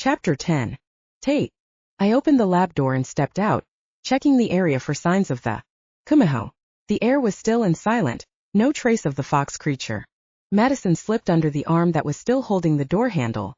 Chapter 10. Tate. I opened the lab door and stepped out, checking the area for signs of the Kumiho. The air was still and silent, no trace of the fox creature. Madison slipped under the arm that was still holding the door handle.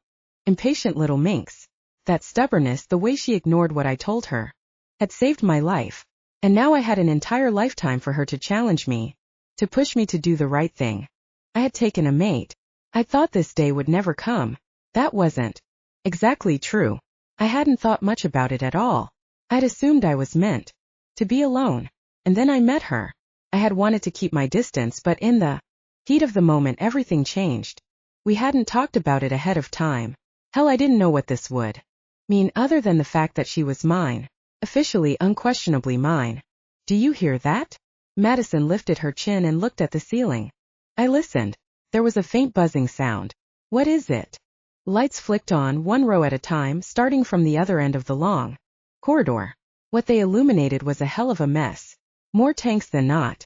Impatient little minx. That stubbornness, the way she ignored what I told her, had saved my life. And now I had an entire lifetime for her to challenge me, to push me to do the right thing. I had taken a mate. I thought this day would never come. That wasn't exactly true. I hadn't thought much about it at all. I'd assumed I was meant to be alone. And then I met her. I had wanted to keep my distance, but in the heat of the moment everything changed. We hadn't talked about it ahead of time. Hell, I didn't know what this would mean other than the fact that she was mine. Officially, unquestionably mine. Do you hear that? Madison lifted her chin and looked at the ceiling. I listened. There was a faint buzzing sound. What is it? Lights flicked on, one row at a time, starting from the other end of the long corridor. What they illuminated was a hell of a mess. More tanks than not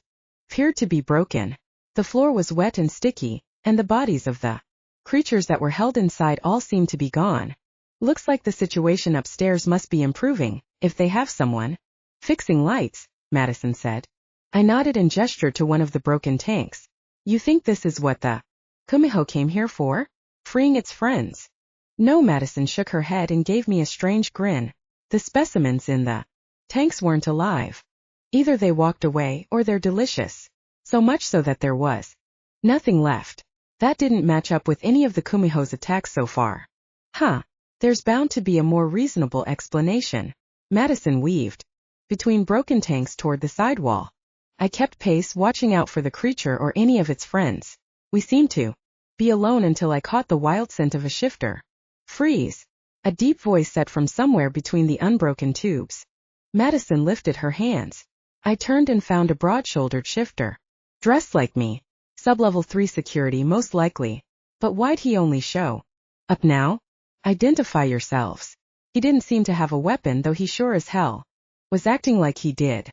appeared to be broken. The floor was wet and sticky, and the bodies of the creatures that were held inside all seemed to be gone. Looks like the situation upstairs must be improving, if they have someone fixing lights, Madison said. I nodded and gestured to one of the broken tanks. You think this is what the Kumiho came here for? Freeing its friends? No, Madison shook her head and gave me a strange grin. The specimens in the tanks weren't alive. Either they walked away or they're delicious. So much so that there was nothing left. That didn't match up with any of the Kumiho's attacks so far. Huh. There's bound to be a more reasonable explanation. Madison weaved between broken tanks toward the sidewall. I kept pace, watching out for the creature or any of its friends. We seemed to be alone until I caught the wild scent of a shifter. Freeze! A deep voice said from somewhere between the unbroken tubes. Madison lifted her hands. I turned and found a broad-shouldered shifter. Dressed like me. Sub-level 3 security most likely. But why'd he only show up now? Identify yourselves. He didn't seem to have a weapon, though he sure as hell was acting like he did.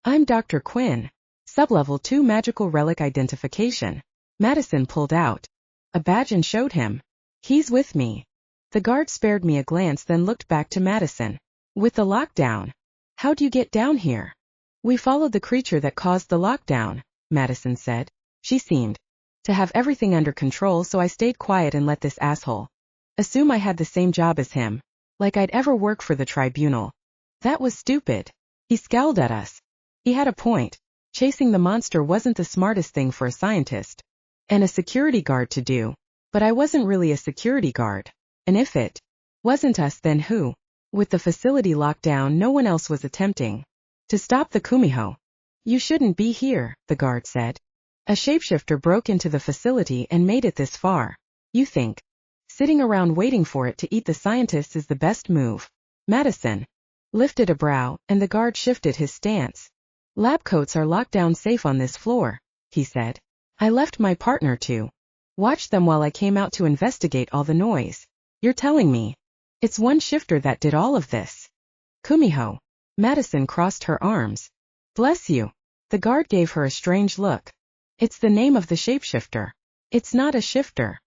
I'm Dr. Quinn. Sub-level 2 magical relic identification. Madison pulled out a badge and showed him. He's with me. The guard spared me a glance, then looked back to Madison. With the lockdown. How'd you get down here? We followed the creature that caused the lockdown, Madison said. She seemed to have everything under control, so I stayed quiet and let this asshole assume I had the same job as him. Like I'd ever work for the tribunal. That was stupid. He scowled at us. He had a point. Chasing the monster wasn't the smartest thing for a scientist and a security guard to do. But I wasn't really a security guard. And if it wasn't us, then who? With the facility locked down, no one else was attempting to stop the Kumiho. You shouldn't be here, the guard said. A shapeshifter broke into the facility and made it this far. You think sitting around waiting for it to eat the scientists is the best move? Madison lifted a brow, and the guard shifted his stance. Lab coats are locked down safe on this floor, he said. I left my partner to watch them while I came out to investigate all the noise. You're telling me it's one shifter that did all of this? Kumiho. Madison crossed her arms. Bless you. The guard gave her a strange look. It's the name of the shapeshifter. It's not a shifter.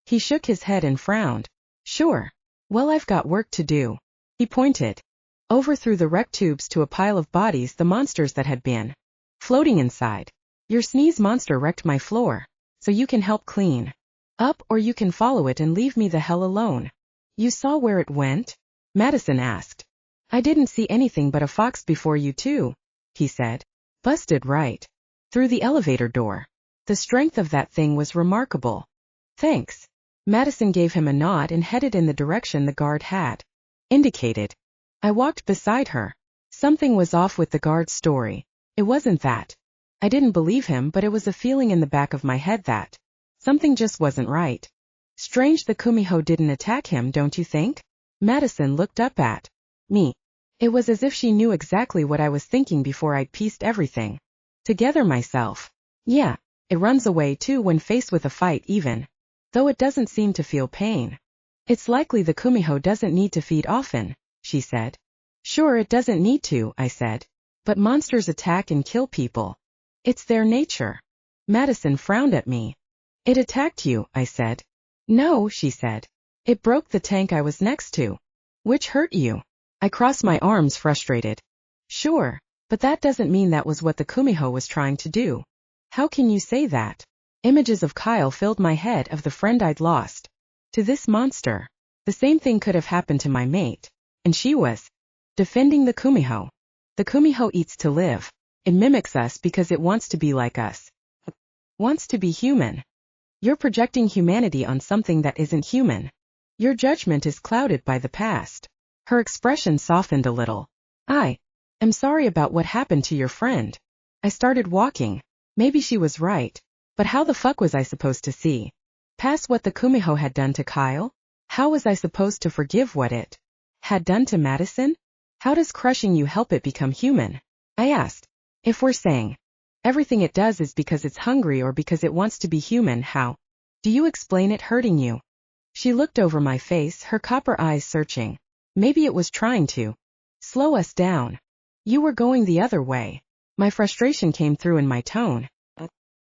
He shook his head and frowned. Sure. Well, I've got work to do. He pointed over through the wrecked tubes to a pile of bodies, the monsters that had been floating inside. Your sneeze monster wrecked my floor. So you can help clean up, or you can follow it and leave me the hell alone. You saw where it went? Madison asked. I didn't see anything but a fox before you two, he said. Busted right through the elevator door. The strength of that thing was remarkable. Thanks. Madison gave him a nod and headed in the direction the guard had indicated. I walked beside her. Something was off with the guard's story. It wasn't that I didn't believe him, but it was a feeling in the back of my head that something just wasn't right. Strange the Kumiho didn't attack him, don't you think? Madison looked up at me. It was as if she knew exactly what I was thinking before I'd pieced everything together myself. Yeah, it runs away too when faced with a fight even, though it doesn't seem to feel pain. It's likely the Kumiho doesn't need to feed often, she said. Sure, it doesn't need to, I said. But monsters attack and kill people. It's their nature. Madison frowned at me. It attacked you, I said. No, she said. It broke the tank I was next to. Which hurt you? I crossed my arms frustrated. Sure, but that doesn't mean that was what the Kumiho was trying to do. How can you say that? Images of Kyle filled my head of the friend I'd lost. To this monster. The same thing could have happened to my mate. And she was defending the Kumiho. The Kumiho eats to live. It mimics us because it wants to be like us. Wants to be human. You're projecting humanity on something that isn't human. Your judgment is clouded by the past. Her expression softened a little. I am sorry about what happened to your friend. I started walking. Maybe she was right. But how the fuck was I supposed to see past what the Kumiho had done to Kyle? How was I supposed to forgive what it had done to Madison? How does crushing you help it become human? I asked. If we're saying everything it does is because it's hungry or because it wants to be human, how do you explain it hurting you? She looked over my face, her copper eyes searching. Maybe it was trying to slow us down. You were going the other way. My frustration came through in my tone.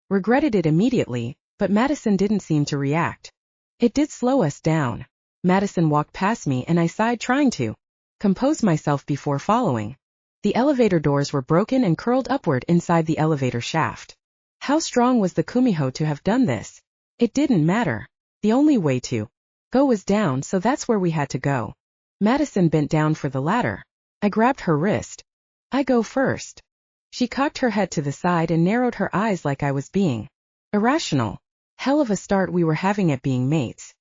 Regretted it immediately, but Madison didn't seem to react. It did slow us down. Madison walked past me and I sighed, trying to compose myself before following. The elevator doors were broken and curled upward inside the elevator shaft. How strong was the Kumiho to have done this? It didn't matter. The only way to go was down, so that's where we had to go. Madison bent down for the ladder. I grabbed her wrist. I go first. She cocked her head to the side and narrowed her eyes like I was being irrational. Hell of a start we were having at being mates.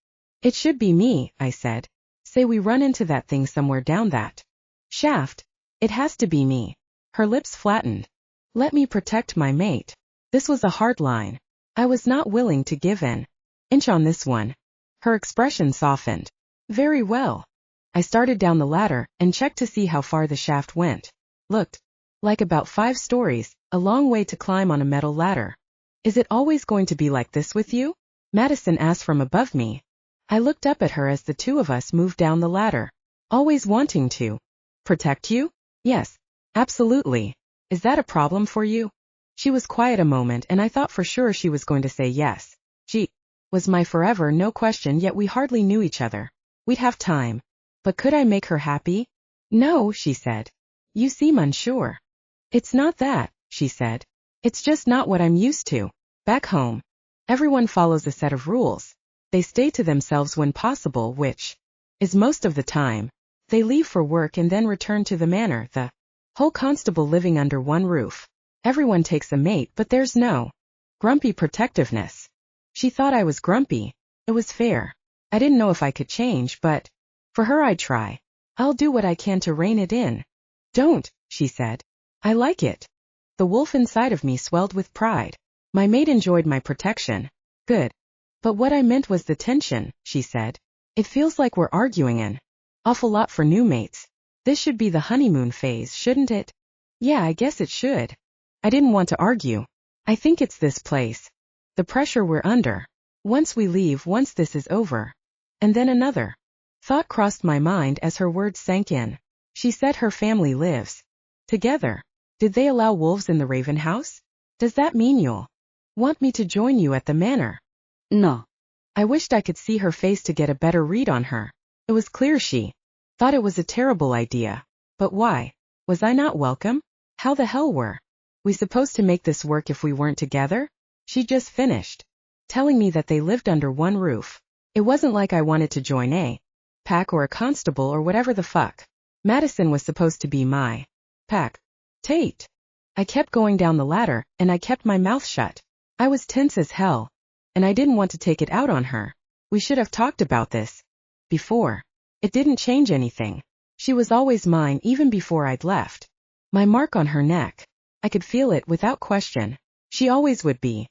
It should be me, I said. Say we run into that thing somewhere down that shaft. It has to be me. Her lips flattened. Let me protect my mate. This was a hard line. I was not willing to give an inch on this one. Her expression softened. Very well. I started down the ladder and checked to see how far the shaft went. Looked like about 5 stories, a long way to climb on a metal ladder. Is it always going to be like this with you? Madison asked from above me. I looked up at her as the two of us moved down the ladder. Always wanting to protect you? Yes, absolutely. Is that a problem for you? She was quiet a moment and I thought for sure she was going to say yes. She was my forever, no question, yet we hardly knew each other. We'd have time. But could I make her happy? No, she said. You seem unsure. It's not that, she said. It's just not what I'm used to. Back home, everyone follows a set of rules. They stay to themselves when possible, which is most of the time. They leave for work and then return to the manor, the whole constable living under one roof. Everyone takes a mate, but there's no grumpy protectiveness. She thought I was grumpy. It was fair. I didn't know if I could change, but for her I'd try. I'll do what I can to rein it in. Don't, she said. I like it. The wolf inside of me swelled with pride. My mate enjoyed my protection. Good. But what I meant was the tension, she said. It feels like we're arguing an awful lot for new mates. This should be the honeymoon phase, shouldn't it? Yeah, I guess it should. I didn't want to argue. I think it's this place. The pressure we're under. Once we leave, once this is over. And then another thought crossed my mind as her words sank in. She said her family lives together. Did they allow wolves in the Raven House? Does that mean you'll want me to join you at the manor? No. I wished I could see her face to get a better read on her. It was clear she thought it was a terrible idea. But why? Was I not welcome? How the hell were we supposed to make this work if we weren't together? She just finished telling me that they lived under one roof. It wasn't like I wanted to join a pack or a constable or whatever the fuck. Madison was supposed to be my pack. Tate. I kept going down the ladder, and I kept my mouth shut. I was tense as hell. And I didn't want to take it out on her. We should have talked about this before. It didn't change anything. She was always mine even before I'd left. My mark on her neck. I could feel it without question. She always would be.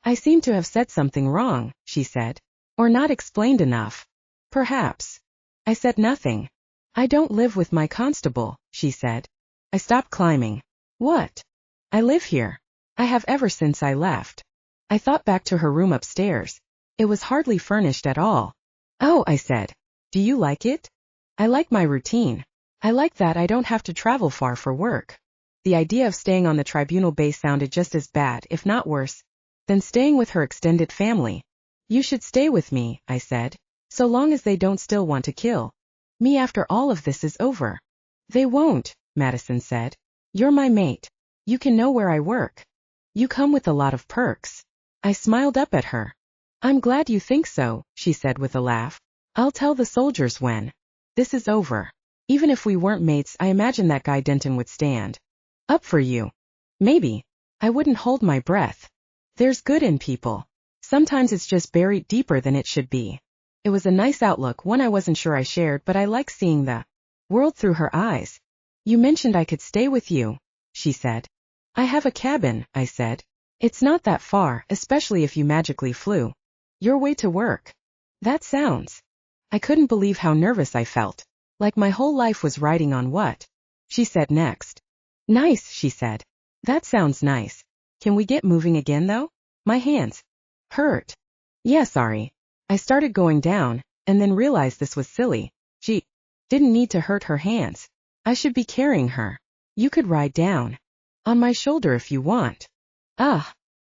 I seem to have said something wrong, she said. Or not explained enough. Perhaps. I said nothing. I don't live with my constable, she said. I stopped climbing. What? I live here. I have ever since I left. I thought back to her room upstairs. It was hardly furnished at all. Oh, I said. Do you like it? I like my routine. I like that I don't have to travel far for work. The idea of staying on the tribunal base sounded just as bad, if not worse, than staying with her extended family. You should stay with me, I said. So long as they don't still want to kill me after all of this is over. They won't, Madison said. You're my mate. You can know where I work. You come with a lot of perks. I smiled up at her. I'm glad you think so, she said with a laugh. I'll tell the soldiers when this is over. Even if we weren't mates, I imagine that guy Denton would stand up for you. Maybe. I wouldn't hold my breath. There's good in people. Sometimes it's just buried deeper than it should be. It was a nice outlook, one I wasn't sure I shared, but I like seeing the world through her eyes. You mentioned I could stay with you, she said. I have a cabin, I said. It's not that far, especially if you magically flew your way to work. That sounds. I couldn't believe how nervous I felt. Like my whole life was riding on what she said next. Nice, she said. That sounds nice. Can we get moving again though? My hands hurt. Yeah, sorry. I started going down, and then realized this was silly. She didn't need to hurt her hands. I should be carrying her. You could ride down on my shoulder if you want.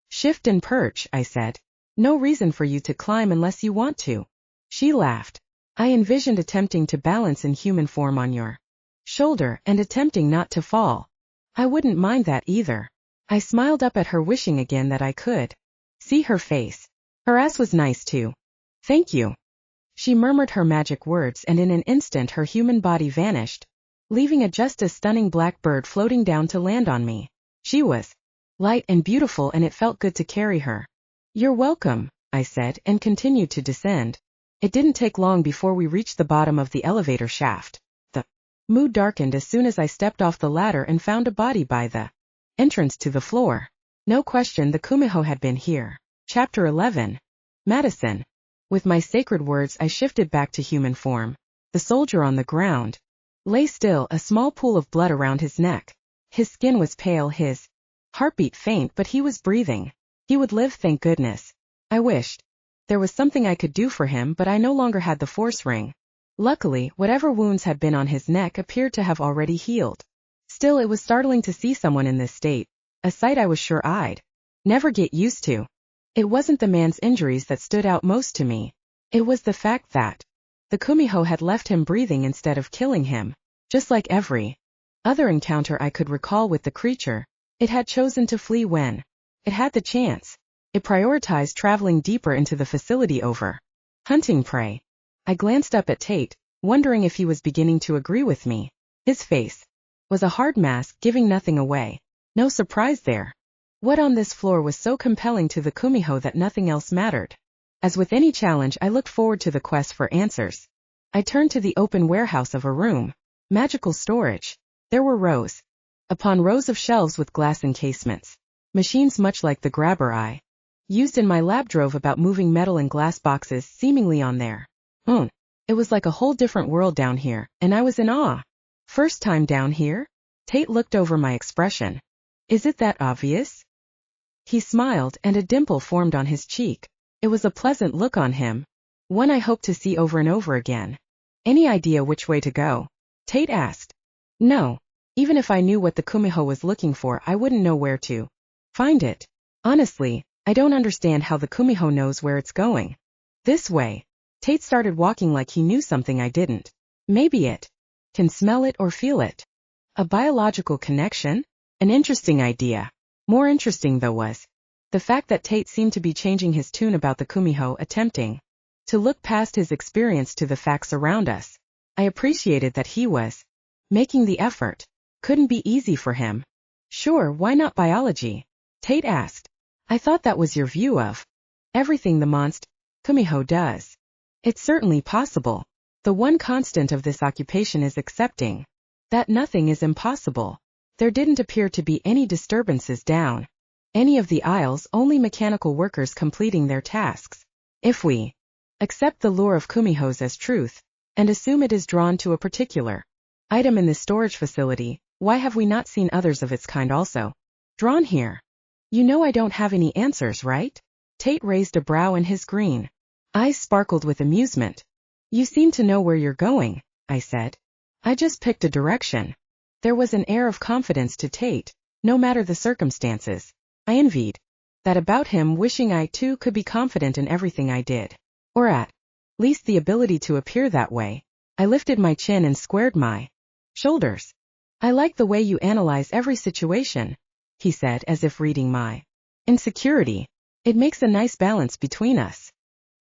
Shift and perch, I said. No reason for you to climb unless you want to. She laughed. I envisioned attempting to balance in human form on your shoulder and attempting not to fall. I wouldn't mind that either. I smiled up at her, wishing again that I could see her face. Her ass was nice too. Thank you. She murmured her magic words, and in an instant her human body vanished, leaving a just as stunning black bird floating down to land on me. She was light and beautiful, and it felt good to carry her. You're welcome, I said, and continued to descend. It didn't take long before we reached the bottom of the elevator shaft. The mood darkened as soon as I stepped off the ladder and found a body by the entrance to the floor. No question, the Kumiho had been here. Chapter 11. Madison. With my sacred words, I shifted back to human form. The soldier on the ground lay still, a small pool of blood around his neck. His skin was pale, his heartbeat faint, but he was breathing. He would live, thank goodness. I wished there was something I could do for him, but I no longer had the force ring. Luckily, whatever wounds had been on his neck appeared to have already healed. Still, it was startling to see someone in this state, a sight I was sure I'd never get used to. It wasn't the man's injuries that stood out most to me. It was the fact that the Kumiho had left him breathing instead of killing him. Just like every other encounter I could recall with the creature, it had chosen to flee when it had the chance. It prioritized traveling deeper into the facility over hunting prey. I glanced up at Tate, wondering if he was beginning to agree with me. His face was a hard mask, giving nothing away. No surprise there. What on this floor was so compelling to the Kumiho that nothing else mattered? As with any challenge, I looked forward to the quest for answers. I turned to the open warehouse of a room. Magical storage. There were rows upon rows of shelves with glass encasements. Machines much like the grabber I used in my lab drove about, moving metal and glass boxes seemingly on their own. It was like a whole different world down here, and I was in awe. First time down here? Tate looked over my expression. Is it that obvious? He smiled, and a dimple formed on his cheek. It was a pleasant look on him, one I hoped to see over and over again. Any idea which way to go? Tate asked. No. Even if I knew what the Kumiho was looking for, I wouldn't know where to find it. Honestly, I don't understand how the Kumiho knows where it's going. This way. Tate started walking like he knew something I didn't. Maybe it can smell it or feel it. A biological connection? An interesting idea. More interesting, though, was the fact that Tate seemed to be changing his tune about the Kumiho, attempting to look past his experience to the facts around us. I appreciated that he was making the effort. Couldn't be easy for him. Sure, why not biology? Tate asked. I thought that was your view of everything the monster Kumiho does. It's certainly possible. The one constant of this occupation is accepting that nothing is impossible. There didn't appear to be any disturbances down any of the aisles, only mechanical workers completing their tasks. If we accept the lure of Kumihos as truth, and assume it is drawn to a particular item in this storage facility, why have we not seen others of its kind also drawn here? You know I don't have any answers, right? Tate raised a brow and his green eyes sparkled with amusement. You seem to know where you're going, I said. I just picked a direction. There was an air of confidence to Tate, no matter the circumstances. I envied that about him, wishing I too could be confident in everything I did. Or at least the ability to appear that way. I lifted my chin and squared my shoulders. I like the way you analyze every situation, he said as if reading my insecurity. It makes a nice balance between us.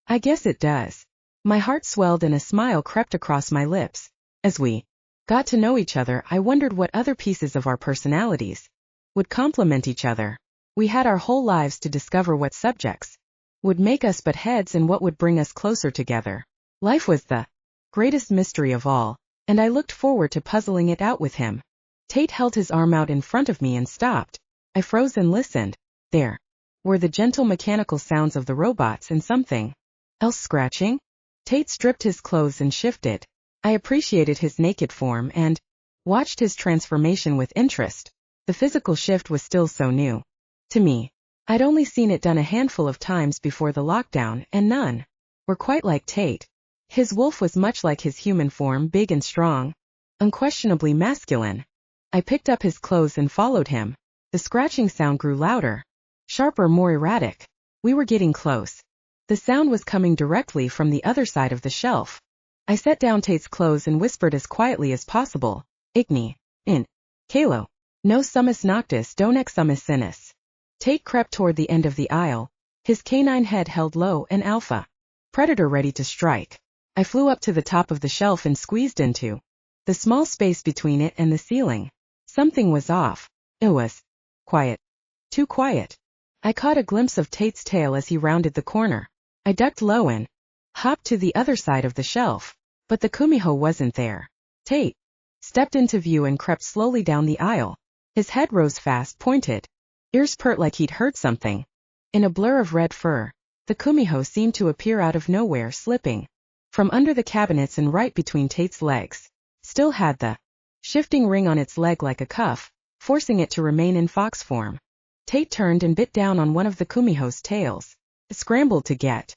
I guess it does. My heart swelled and a smile crept across my lips. As we got to know each other, I wondered what other pieces of our personalities would complement each other. We had our whole lives to discover what subjects would make us butt heads and what would bring us closer together. Life was the greatest mystery of all, and I looked forward to puzzling it out with him. Tate held his arm out in front of me and stopped. I froze and listened. There were the gentle mechanical sounds of the robots and something else scratching. Tate stripped his clothes and shifted. I appreciated his naked form and watched his transformation with interest. The physical shift was still so new to me. I'd only seen it done a handful of times before the lockdown, and none were quite like Tate. His wolf was much like his human form, big and strong, unquestionably masculine. I picked up his clothes and followed him. The scratching sound grew louder, sharper, more erratic. We were getting close. The sound was coming directly from the other side of the shelf. I set down Tate's clothes and whispered as quietly as possible, Igni, in, Kalo, no summus noctis don ex summus sinus. Tate crept toward the end of the aisle, his canine head held low, an alpha predator ready to strike. I flew up to the top of the shelf and squeezed into the small space between it and the ceiling. Something was off. It was quiet. Too quiet. I caught a glimpse of Tate's tail as he rounded the corner. I ducked low and hopped to the other side of the shelf, but the kumiho wasn't there. Tate stepped into view and crept slowly down the aisle. His head rose fast, pointed. Ears pert like he'd heard something. In a blur of red fur, the kumiho seemed to appear out of nowhere, slipping from under the cabinets and right between Tate's legs. Still had the shifting ring on its leg like a cuff, forcing it to remain in fox form. Tate turned and bit down on one of the kumiho's tails. It scrambled to get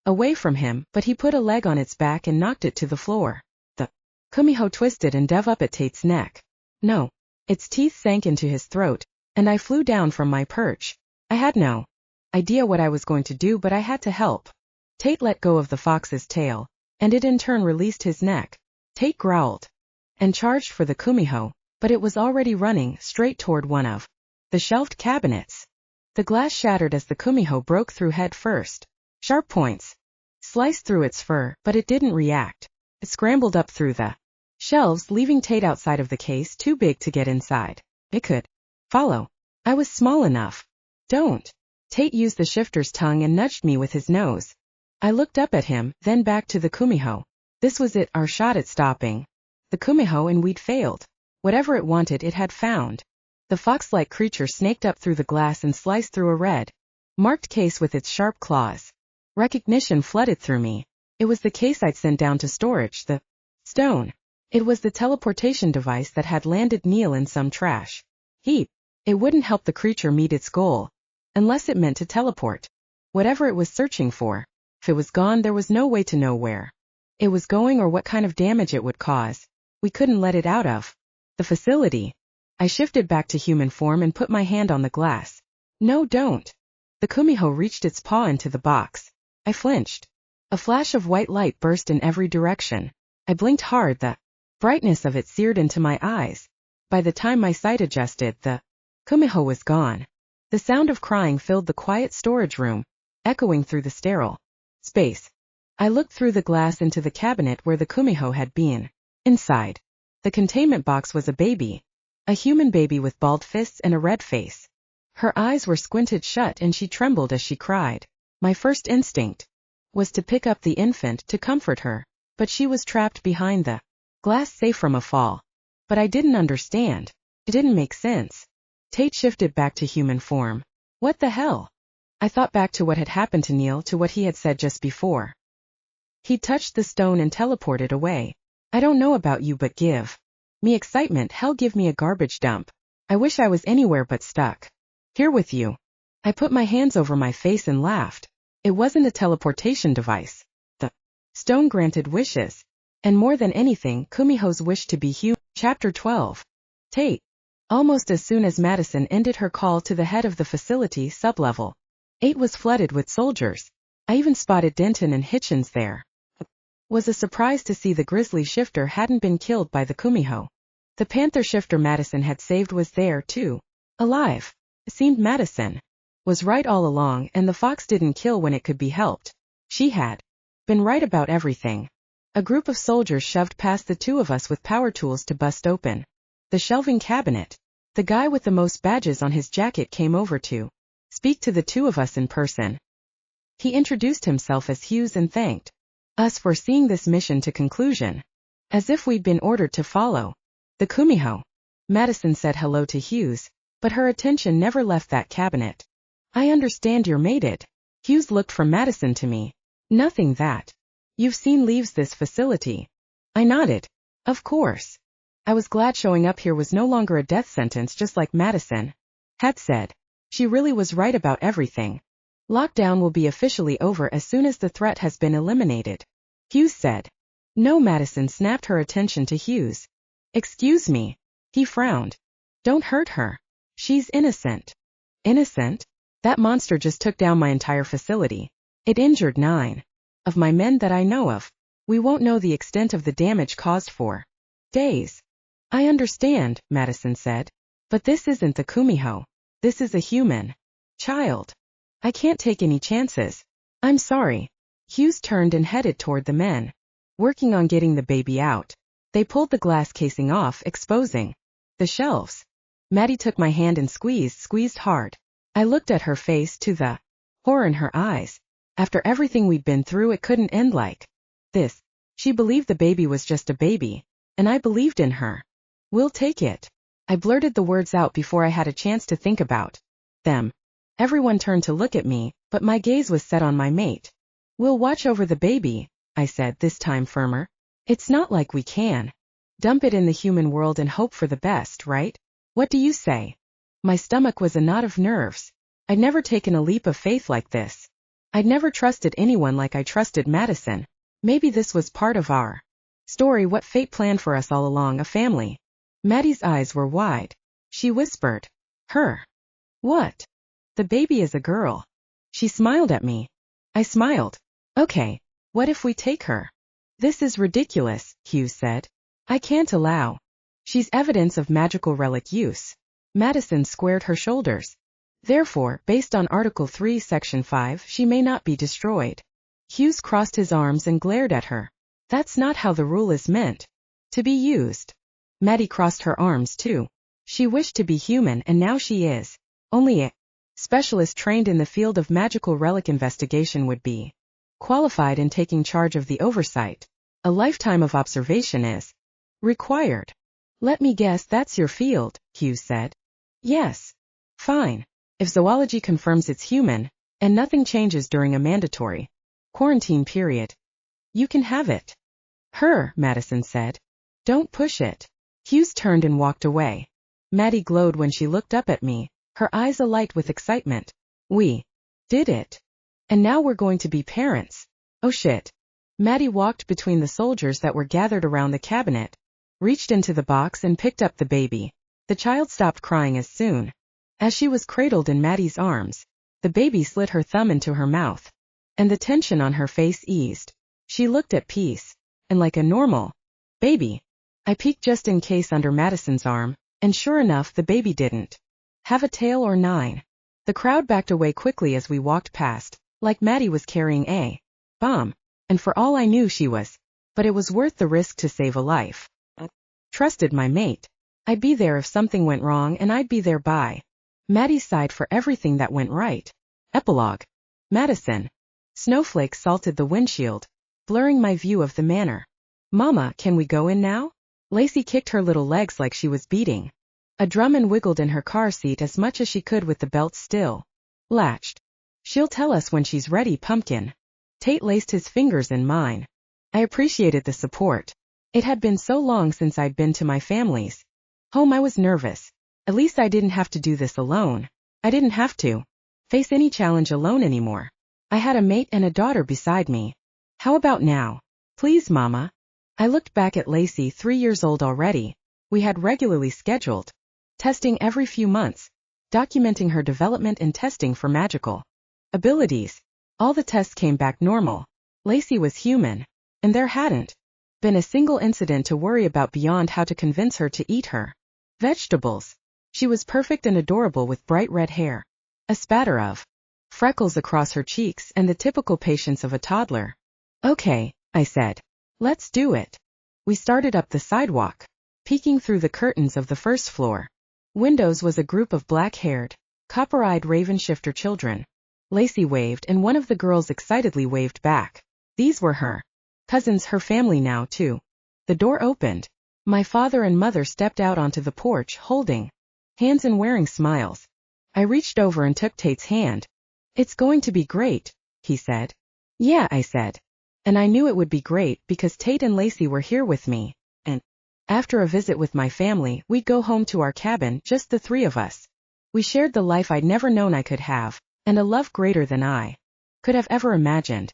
away from him, but he put a leg on its back and knocked it to the floor. The kumiho twisted and dove up at Tate's neck. No. Its teeth sank into his throat, and I flew down from my perch. I had no idea what I was going to do, but I had to help. Tate let go of the fox's tail, and it in turn released his neck. Tate growled and charged for the kumiho, but it was already running straight toward one of the shelved cabinets. The glass shattered as the kumiho broke through head first. Sharp points sliced through its fur, but it didn't react. It scrambled up through the shelves, leaving Tate outside of the case, too big to get inside. It could follow. I was small enough. Don't. Tate used the shifter's tongue and nudged me with his nose. I looked up at him, then back to the kumiho. This was it, our shot at stopping the kumiho, and we'd failed. Whatever it wanted, it had found. The fox-like creature snaked up through the glass and sliced through a red-marked case with its sharp claws. Recognition flooded through me. It was the case I'd sent down to storage, the stone. It was the teleportation device that had landed Neil in some trash heap. It wouldn't help the creature meet its goal, unless it meant to teleport whatever it was searching for. If it was gone, there was no way to know where it was going or what kind of damage it would cause. We couldn't let it out of the facility. I shifted back to human form and put my hand on the glass. No, don't. The kumiho reached its paw into the box. I flinched. A flash of white light burst in every direction. I blinked hard, the brightness of it seared into my eyes. By the time my sight adjusted, the kumiho was gone. The sound of crying filled the quiet storage room, echoing through the sterile space. I looked through the glass into the cabinet where the kumiho had been. Inside the containment box was a baby. A human baby with bald fists and a red face. Her eyes were squinted shut and she trembled as she cried. My first instinct was to pick up the infant to comfort her, but she was trapped behind the glass, safe from a fall. But I didn't understand. It didn't make sense. Tate shifted back to human form. What the hell? I thought back to what had happened to Neil, to what he had said just before. He touched the stone and teleported away. I don't know about you, but give me excitement, hell, give me a garbage dump. I wish I was anywhere but stuck here with you. I put my hands over my face and laughed. It wasn't a teleportation device. The stone granted wishes. And more than anything, Kumiho's wish to be human. Chapter 12. Tate. Almost as soon as Madison ended her call to the head of the facility, sublevel 8 was flooded with soldiers. I even spotted Denton and Hitchens there. Was a surprise to see the grizzly shifter hadn't been killed by the kumiho. The panther shifter Madison had saved was there, too. Alive. It seemed Madison was right all along, and the fox didn't kill when it could be helped. She had been right about everything. A group of soldiers shoved past the two of us with power tools to bust open the shelving cabinet. The guy with the most badges on his jacket came over to speak to the two of us in person. He introduced himself as Hughes and thanked us for seeing this mission to conclusion, as if we'd been ordered to follow the kumiho. Madison said hello to Hughes, but her attention never left that cabinet. I understand you're mated. Hughes looked from Madison to me. Nothing that you've seen leaves this facility. I nodded. Of course. I was glad showing up here was no longer a death sentence, just like Madison had said. She really was right about everything. Lockdown will be officially over as soon as the threat has been eliminated, Hughes said. No, Madison snapped her attention to Hughes. Excuse me. He frowned. Don't hurt her. She's innocent. Innocent? That monster just took down my entire facility. It injured 9 of my men that I know of. We won't know the extent of the damage caused for days. I understand, Madison said. But this isn't the kumiho. This is a human child. I can't take any chances. I'm sorry. Hughes turned and headed toward the men working on getting the baby out. They pulled the glass casing off, exposing the shelves. Maddie took my hand and squeezed hard. I looked at her face, to the horror in her eyes. After everything we'd been through, it couldn't end like this. She believed the baby was just a baby, and I believed in her. We'll take it. I blurted the words out before I had a chance to think about them. Everyone turned to look at me, but my gaze was set on my mate. We'll watch over the baby, I said, this time firmer. It's not like we can dump it in the human world and hope for the best, right? What do you say? My stomach was a knot of nerves. I'd never taken a leap of faith like this. I'd never trusted anyone like I trusted Madison. Maybe this was part of our story, what fate planned for us all along, a family. Maddie's eyes were wide. She whispered, Her. What? The baby is a girl. She smiled at me. I smiled. Okay, what if we take her? This is ridiculous, Hughes said. I can't allow. She's evidence of magical relic use. Madison squared her shoulders. Therefore, based on Article 3, Section 5, she may not be destroyed. Hughes crossed his arms and glared at her. That's not how the rule is meant to be used. Maddie crossed her arms too. She wished to be human, and now she is. Only a specialist trained in the field of magical relic investigation would be qualified in taking charge of the oversight. A lifetime of observation is required. Let me guess that's your field, Hughes said. Yes. Fine. If zoology confirms it's human, and nothing changes during a mandatory quarantine period, you can have it. Her, Madison said. Don't push it. Hughes turned and walked away. Maddie glowed when she looked up at me, her eyes alight with excitement. We did it. And now we're going to be parents. Oh shit. Maddie walked between the soldiers that were gathered around the cabinet, reached into the box and picked up the baby. The child stopped crying as soon as she was cradled in Maddie's arms. The baby slid her thumb into her mouth, and the tension on her face eased. She looked at peace, and like a normal baby. I peeked just in case under Madison's arm, and sure enough, the baby didn't have a tail or 9. The crowd backed away quickly as we walked past, like Maddie was carrying a bomb, and for all I knew she was. But it was worth the risk to save a life. Trusted my mate. I'd be there if something went wrong, and I'd be there by Maddie's side for everything that went right. Epilogue. Madison. Snowflakes salted the windshield, blurring my view of the manor. Mama, can we go in now? Lacey kicked her little legs like she was beating a drum and wiggled in her car seat as much as she could with the belt still latched. She'll tell us when she's ready, Pumpkin. Tate laced his fingers in mine. I appreciated the support. It had been so long since I'd been to my family's home. I was nervous. At least I didn't have to do this alone. I didn't have to face any challenge alone anymore. I had a mate and a daughter beside me. How about now? Please, Mama. I looked back at Lacey, 3 years old already. We had regularly scheduled testing every few months, documenting her development and testing for magical abilities. All the tests came back normal. Lacey was human. and there hadn't been a single incident to worry about beyond how to convince her to eat her vegetables. She was perfect and adorable with bright red hair, a spatter of freckles across her cheeks, and the typical patience of a toddler. Okay, I said. Let's do it. We started up the sidewalk, peeking through the curtains of the first floor. Windows was a group of black-haired, copper-eyed Shapeshifter children. Lacey waved, and one of the girls excitedly waved back. These were her cousins, her family now, too. The door opened. My father and mother stepped out onto the porch, holding hands and wearing smiles. I reached over and took Tate's hand. It's going to be great, he said. Yeah, I said. And I knew it would be great because Tate and Lacey were here with me, and after a visit with my family, we'd go home to our cabin, just the three of us. We shared the life I'd never known I could have, and a love greater than I could have ever imagined.